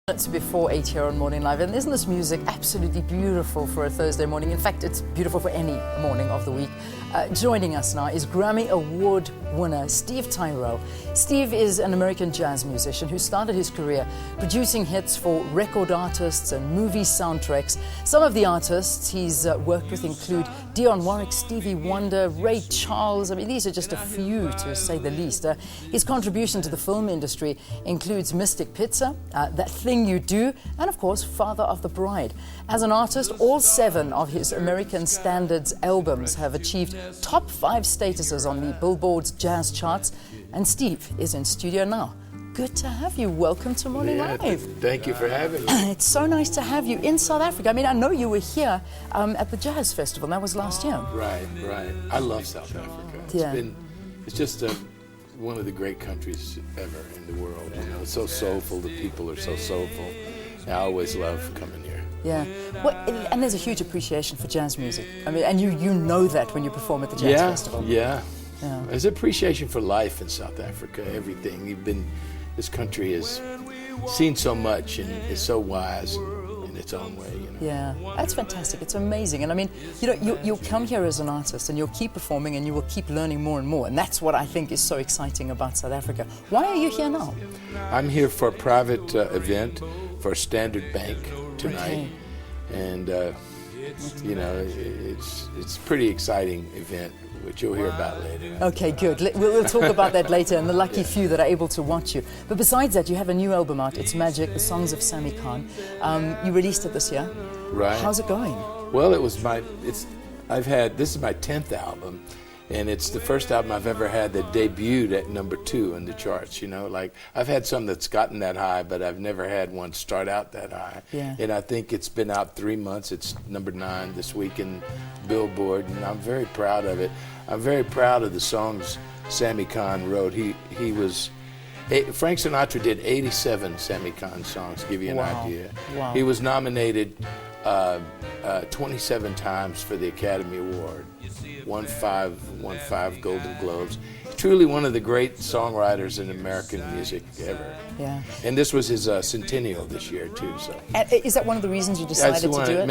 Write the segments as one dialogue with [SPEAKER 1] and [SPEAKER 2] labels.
[SPEAKER 1] It's before 8 here on Morning Live, and isn't this music absolutely beautiful for a Thursday morning? In fact, it's beautiful for any morning of the week. Joining us now is Grammy Award winner Steve Tyrell. Steve is an American jazz musician who started his career producing hits for record artists and movie soundtracks. Some of the artists he's worked with include DIONNE, WARWICK, Stevie Wonder, CHARLS. I mean, these are just a few to say the least. His contribution to the film industry includes Mystic Pizza, That Thing You Do, and of course, Father of the Bride. As an artist, all 7 of his American Standards albums have achieved top 5 statuses on the BILLBOARD'S jazz charts, and Steve is in studio now. Good to have you. Welcome to Morning Live.
[SPEAKER 2] Thank you for having me.
[SPEAKER 1] It's so nice to have you in South Africa. I mean, I know you were here at the Jazz Festival. That was last year.
[SPEAKER 2] Right. I love South Africa. It's just one of the great countries ever in the world. You know, it's so soulful. The people are so soulful. I always love coming here.
[SPEAKER 1] Yeah, well, and there's a huge appreciation for jazz music. I mean, and you know that when you perform at the Jazz Festival.
[SPEAKER 2] Yeah. There's appreciation for life in South Africa. Everything this country has seen so much and is so wise in its own way. You know?
[SPEAKER 1] Yeah, that's fantastic. It's amazing. And I mean, you know, you'll come here as an artist and you'll keep performing and you will keep learning more and more. And that's what I think is so exciting about South Africa. Why are you here now?
[SPEAKER 2] I'm here for a private event for Standard Bank tonight. Okay. And you know, it's a pretty exciting event, which you'll hear about later.
[SPEAKER 1] Okay, good. We'll talk about that later and the lucky few that are able to watch you. But besides that, you have a new album out. It's Magic, the songs of Sammy Khan. You released it this year.
[SPEAKER 2] Right.
[SPEAKER 1] How's it going?
[SPEAKER 2] Well, this is my 10th album. And it's the first album I've ever had that debuted at #2 in the charts. You know, like I've had some that's gotten that high, but I've never had one start out that high.
[SPEAKER 1] Yeah.
[SPEAKER 2] And I think it's been out 3 months. It's #9 this week in Billboard, and I'm very proud of it. I'm very proud of the songs Sammy Khan wrote. Frank Sinatra did 87 Sammy Khan songs, to give you an idea.
[SPEAKER 1] Wow.
[SPEAKER 2] He was nominated 27 times for the Academy Award. Won five Golden Globes. Truly one of the great songwriters in American music ever.
[SPEAKER 1] Yeah.
[SPEAKER 2] And this was his centennial this year too. So.
[SPEAKER 1] And is that one of the reasons you decided to do it?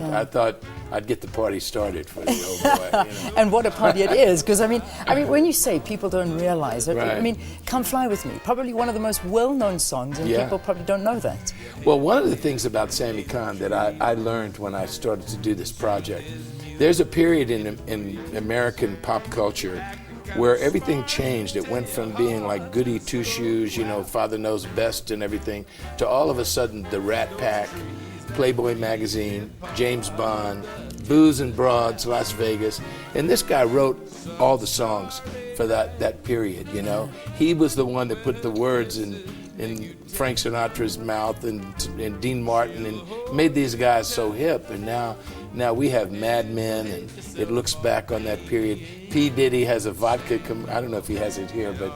[SPEAKER 2] I thought I'd get the party started for the old boy. You know?
[SPEAKER 1] And what a party it is! Because I mean, when you say people don't realize it,
[SPEAKER 2] right.
[SPEAKER 1] I mean, "Come Fly with Me," probably one of the most well-known songs, and people probably don't know that.
[SPEAKER 2] Well, one of the things about Sammy Khan that I learned when I started to do this project, there's a period in American pop culture where everything changed. It went from being like goody two-shoes, you know, Father Knows Best and everything, to all of a sudden the Rat Pack, Playboy magazine, James Bond, Booze and Broads, Las Vegas. And this guy wrote all the songs for that period, you know. He was the one that put the words in Frank Sinatra's mouth and Dean Martin, and made these guys so hip. And now we have Mad Men, and it looks back on that period. P. Diddy has a vodka, I don't know if he has it here, but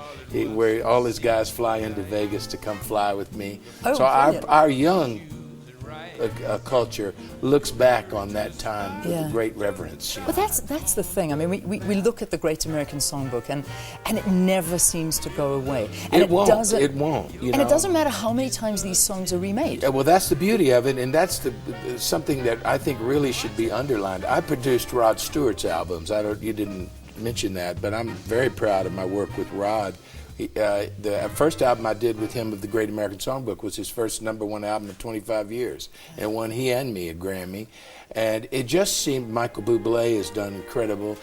[SPEAKER 2] where all his guys fly into Vegas to come fly with me.
[SPEAKER 1] Oh,
[SPEAKER 2] so our young culture looks back on that time with great reverence.
[SPEAKER 1] But that's the thing. I mean, we look at the Great American Songbook, and it never seems to go away. And
[SPEAKER 2] it won't. You know?
[SPEAKER 1] And it doesn't matter how many times these songs are remade.
[SPEAKER 2] Well, that's the beauty of it, and that's something that I think really should be underlined. I produced Rod Stewart's albums. You didn't mention that, but I'm very proud of my work with Rod. The first album I did with him of the Great American Songbook was his first #1 album in 25 years, and won he and me a Grammy. And it just seemed Michael Bublé has done incredible.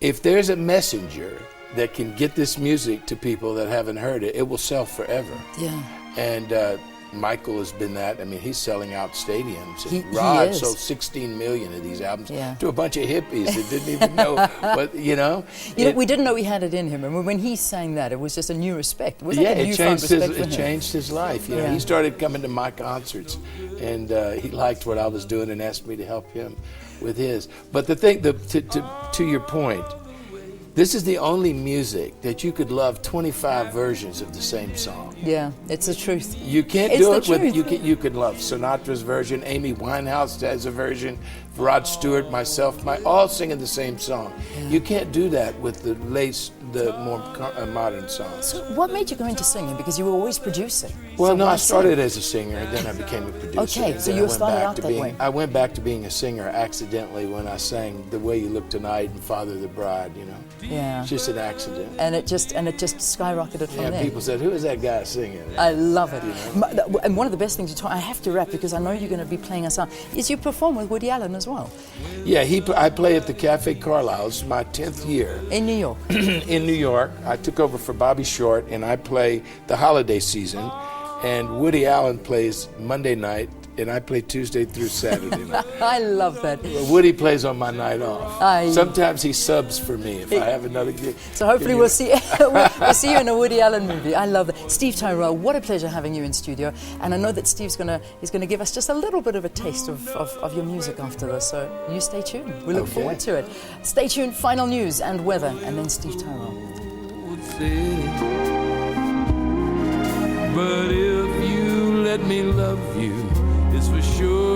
[SPEAKER 2] If there's a messenger that can get this music to people that haven't heard it, it will sell forever.
[SPEAKER 1] Yeah.
[SPEAKER 2] And Michael has been that. I mean, he's selling out stadiums.
[SPEAKER 1] Rod
[SPEAKER 2] sold 16 million of these albums to a bunch of hippies that didn't even know. But you know,
[SPEAKER 1] we didn't know he had it in him. And when he sang that, it was just a new respect.
[SPEAKER 2] It changed his life. You know, he started coming to my concerts, and he liked what I was doing and asked me to help him with his. But the thing, to your point, this is the only music that you could love 25 versions of the same song.
[SPEAKER 1] Yeah, it's the truth.
[SPEAKER 2] You can't do it with, you could love Sinatra's version, Amy Winehouse has a version, Rod Stewart, myself, all singing the same song. You can't do that with the more modern songs.
[SPEAKER 1] So what made you go into singing? Because you were always producing.
[SPEAKER 2] Well,
[SPEAKER 1] So
[SPEAKER 2] no,
[SPEAKER 1] why
[SPEAKER 2] I started
[SPEAKER 1] sing?
[SPEAKER 2] as a singer, and then I became a producer.
[SPEAKER 1] Okay,
[SPEAKER 2] and
[SPEAKER 1] so
[SPEAKER 2] then
[SPEAKER 1] you
[SPEAKER 2] I went
[SPEAKER 1] started
[SPEAKER 2] back
[SPEAKER 1] out
[SPEAKER 2] to
[SPEAKER 1] that
[SPEAKER 2] being,
[SPEAKER 1] way.
[SPEAKER 2] I went back to being a singer accidentally when I sang The Way You Look Tonight and Father of the Bride, you know.
[SPEAKER 1] Yeah.
[SPEAKER 2] It's just an accident.
[SPEAKER 1] And it just skyrocketed from
[SPEAKER 2] Yeah,
[SPEAKER 1] there.
[SPEAKER 2] people said, who is that guy singing?
[SPEAKER 1] I love it. And one of the best things I have to rap because I know you're going to be playing us out, is you perform with Woody Allen as well.
[SPEAKER 2] Yeah, I play at the Cafe Carlisle. It's my 10th year.
[SPEAKER 1] In New York.
[SPEAKER 2] In New York. I took over for Bobby Short, and I play the holiday season. And Woody Allen plays Monday night, and I play Tuesday through Saturday night.
[SPEAKER 1] I love that.
[SPEAKER 2] Woody plays on my night off. Sometimes he subs for me if I have another gig.
[SPEAKER 1] So hopefully we'll see we'll see you in a Woody Allen movie. I love that. Steve Tyrell, what a pleasure having you in studio. And I know that Steve's gonna give us just a little bit of a taste of your music after this. So you stay tuned. We look forward to it. Stay tuned. Final news and weather, and then Steve Tyrell.
[SPEAKER 3] But if you let me love you, it's for sure